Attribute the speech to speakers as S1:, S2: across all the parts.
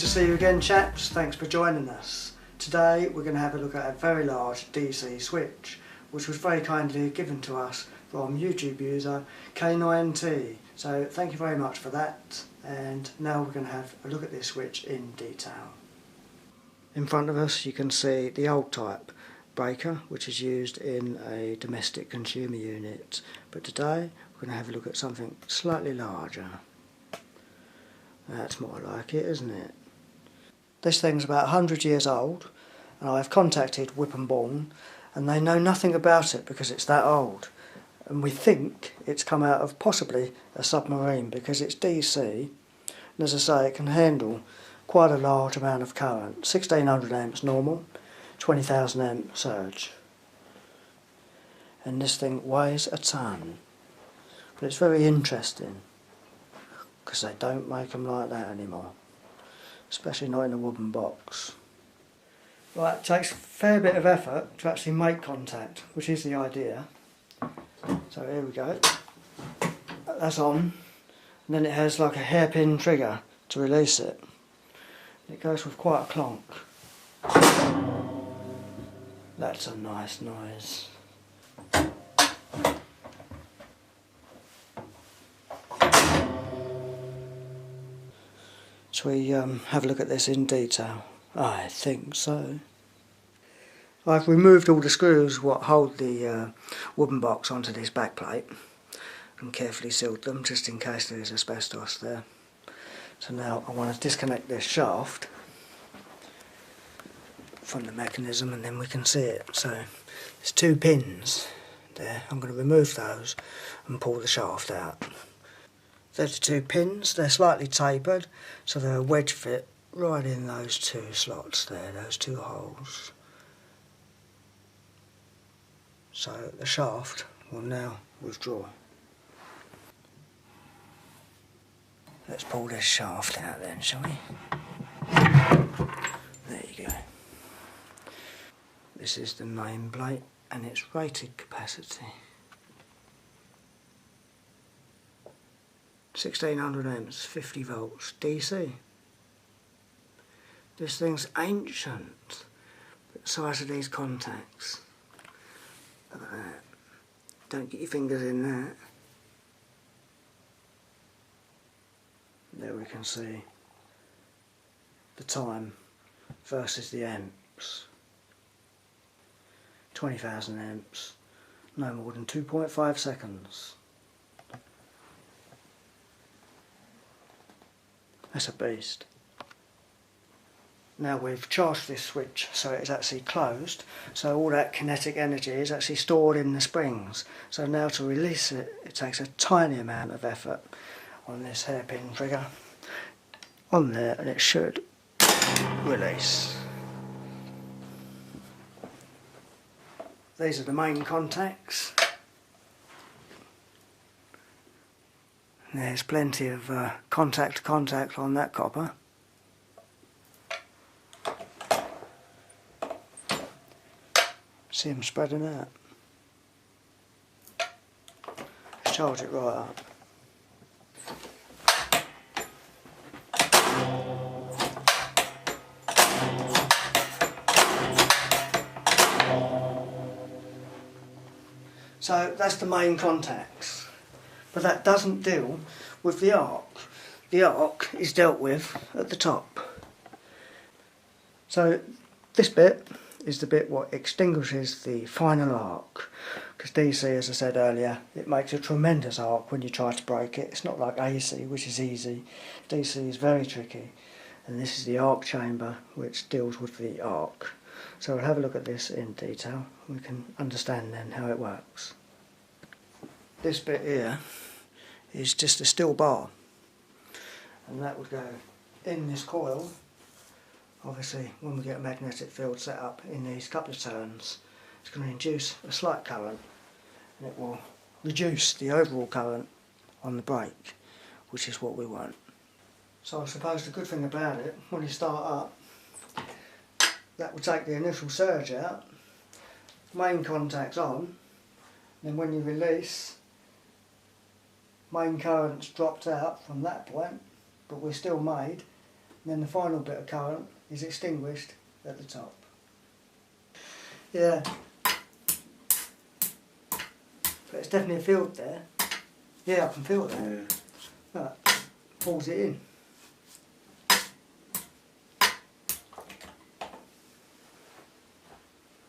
S1: to see you again, chaps. Thanks for joining us. Today we're going to have a look at a very large DC switch, which was very kindly given to us from YouTube user K9T. So thank you very much for that, and now we're going to have a look at this switch in detail. In front of us you can see the old type breaker, which is used in a domestic consumer unit, but today we're going to have a look at something slightly larger. That's more like it, isn't it? This thing's about 100 years old, and I've contacted Whipham Bourne, and they know nothing about it because it's that old. And we think it's come out of possibly a submarine because it's DC, and as I say, it can handle quite a large amount of current. 1600 amps normal, 20,000 amp surge. And this thing weighs a ton. But it's very interesting, because they don't make them like that anymore, especially not in a wooden box. Right, it takes a fair bit of effort to actually make contact, which is the idea. So here we go, that's on, and then it has like a hairpin trigger to release it. It goes with quite a clonk. That's a nice noise. Shall we have a look at this in detail? I think so. I've removed all the screws what hold the wooden box onto this back plate and carefully sealed them just in case there is asbestos there. So now I want to disconnect this shaft from the mechanism and then we can see it. So there's two pins there. I'm going to remove those and pull the shaft out. There's the two pins. They're slightly tapered, so they're a wedge fit right in those two slots there, those two holes. So the shaft will now withdraw. Let's pull this shaft out then, shall we? There you go. This is the nameplate and its rated capacity. 1600 amps, 50 volts, DC. This thing's ancient, but the size of these contacts. Look at that. Don't get your fingers in that. There we can see the time versus the amps. 20,000 amps, no more than 2.5 seconds. That's a beast. Now we've charged this switch so it's actually closed, so all that kinetic energy is actually stored in the springs. So now to release it, it takes a tiny amount of effort on this hairpin trigger on there, and it should release. These are the main contacts. There's plenty of contact to contact on that copper. See them spreading out. Let's charge it right up. So that's the main contacts. But that doesn't deal with the arc. The arc is dealt with at the top. So this bit is the bit what extinguishes the final arc. Because DC, as I said earlier, it makes a tremendous arc when you try to break it. It's not like AC, which is easy. DC is very tricky. And this is the arc chamber, which deals with the arc. So we'll have a look at this in detail. We can understand then how it works. This bit here is just a steel bar, and that would go in this coil. Obviously when we get a magnetic field set up in these couple of turns, it's going to induce a slight current and it will reduce the overall current on the brake, which is what we want. So I suppose the good thing about it, when you start up, that will take the initial surge out, main contact's on, then when you release, main current's dropped out from that point, but we're still made, And then the final bit of current is extinguished at the top. Yeah. But it's definitely a field there. Yeah, I can feel that.
S2: Yeah.
S1: Right, pulls it in.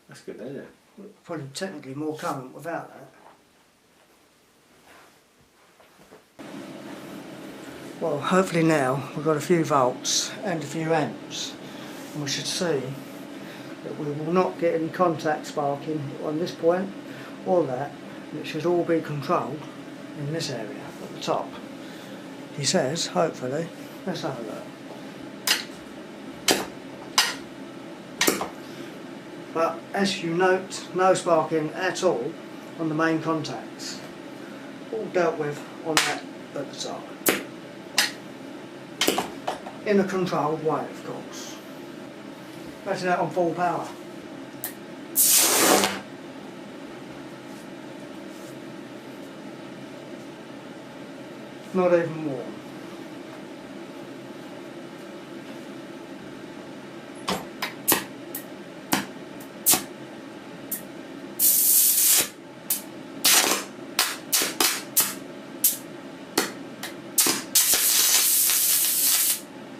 S2: That's good, isn't it?
S1: Probably technically more current without that. Well, hopefully now we've got a few volts and a few amps, and we should see that we will not get any contact sparking on this point or that, and it should all be controlled in this area at the top. He says, hopefully. Let's have a look. But as you note, no sparking at all on the main contacts. All dealt with on that at the top. In a controlled way, of course. Pressing that on full power. Not even warm.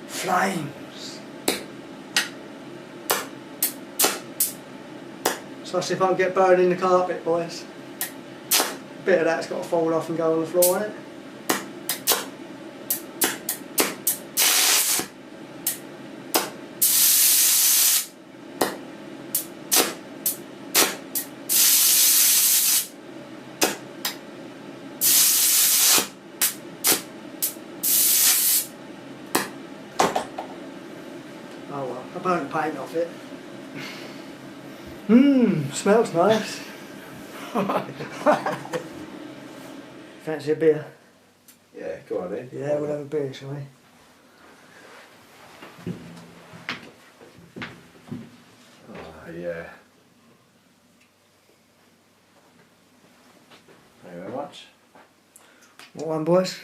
S1: Flames. So let's see if I can get burned in the carpet, boys. A bit of that's got to fall off and go on the floor, ain't it? Oh well, I burnt the paint off it. Smells nice. Fancy a beer?
S2: Yeah, go on then.
S1: Yeah, we'll have a beer, shall we?
S2: Oh, yeah. Thank you very much.
S1: What one, boys?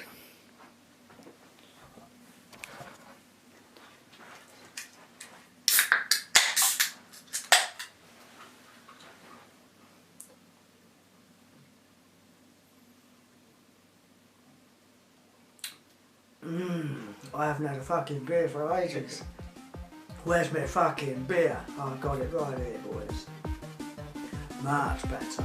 S1: I haven't had a fucking beer for ages. Where's my fucking beer? I got it right here, boys. Much better.